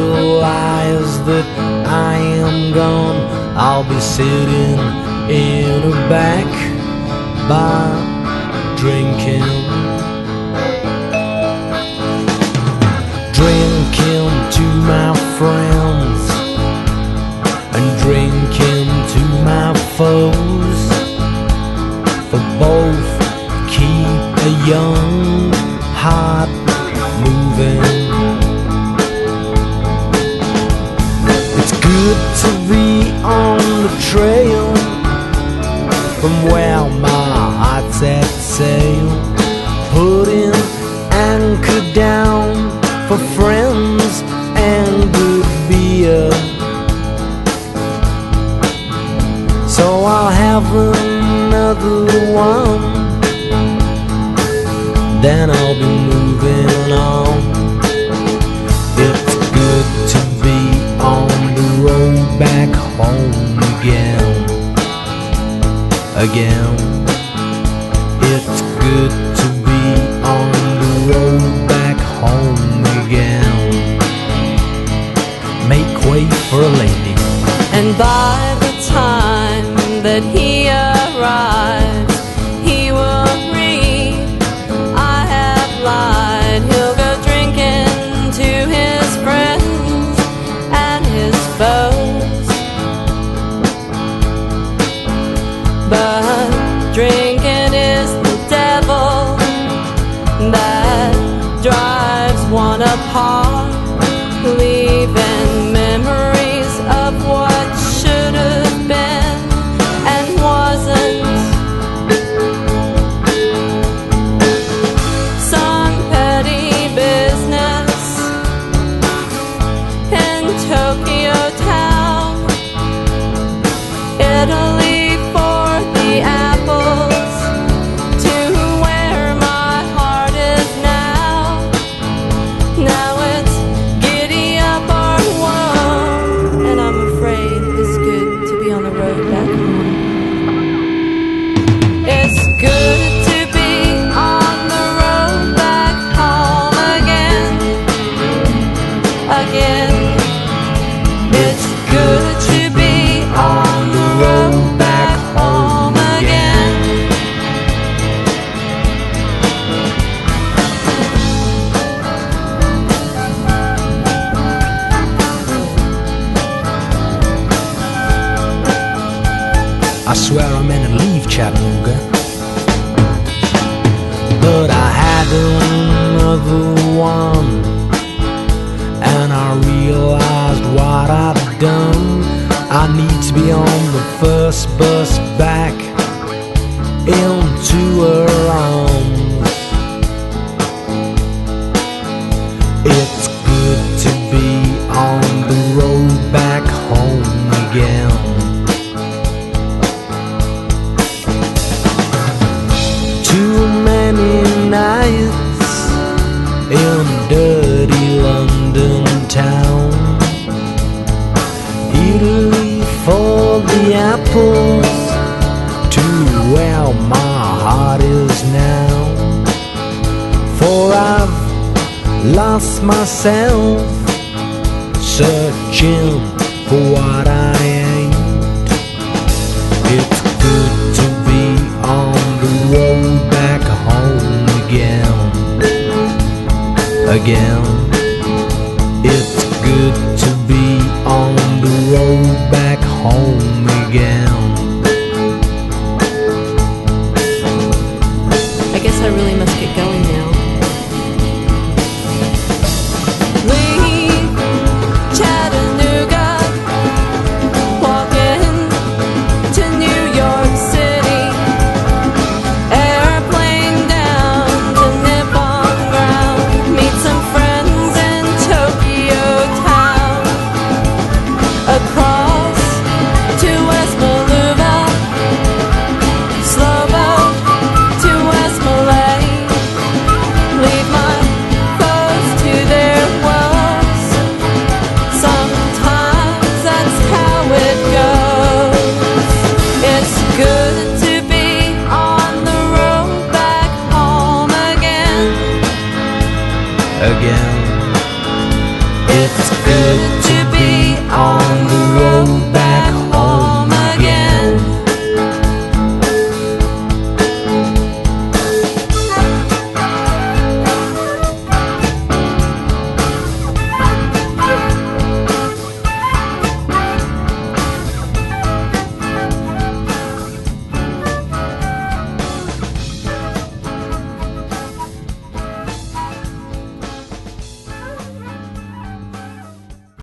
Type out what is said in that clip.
realize that I am gone, I'll be sitting in a back bar drinking to my friends and drinking to my foes, for both keep a young heart moving. It's good to be on the trail from where my heart's at sail, putting anchor down for friends and good beer. So I'll have another one, then I'll be moving on. It's good to be on the road back home again. It's good to be on the road back home again. Make way for a lady. And by the time that he arrives, he will read, I have lied. He'll go drinking to his friends and his foes. But drinking is the devil that drives one apart, leaving memories of what should have been and wasn't. Some petty business in Tokyo town, Italy for the apples, to where my heart is now. Now it's giddy up our world, and I'm afraid it's good to be on the road back home. It's good to be on the road back home again. It's good to be on the road back home again. I swear I meant to leave Chattanooga, but I had another one, and I realized what I'd done. I need to be on the first bus back into her arms. It's good to be on the road back home again. Too many nights in dirty London town, Italy for the apples, to where my heart is now. For I've lost myself searching for what I ain't. It's good to be on the road back home again. It's good to be on the road back home again. I guess I really must get going now. Leave Chattanooga, walking to New York City, airplane down to Nippon ground, meet some friends in Tokyo town, across to West Maluva, slow boat to West Malay, leave my foes to their woes. Sometimes that's how it goes. It's good to be on the road back home again. It's good to be on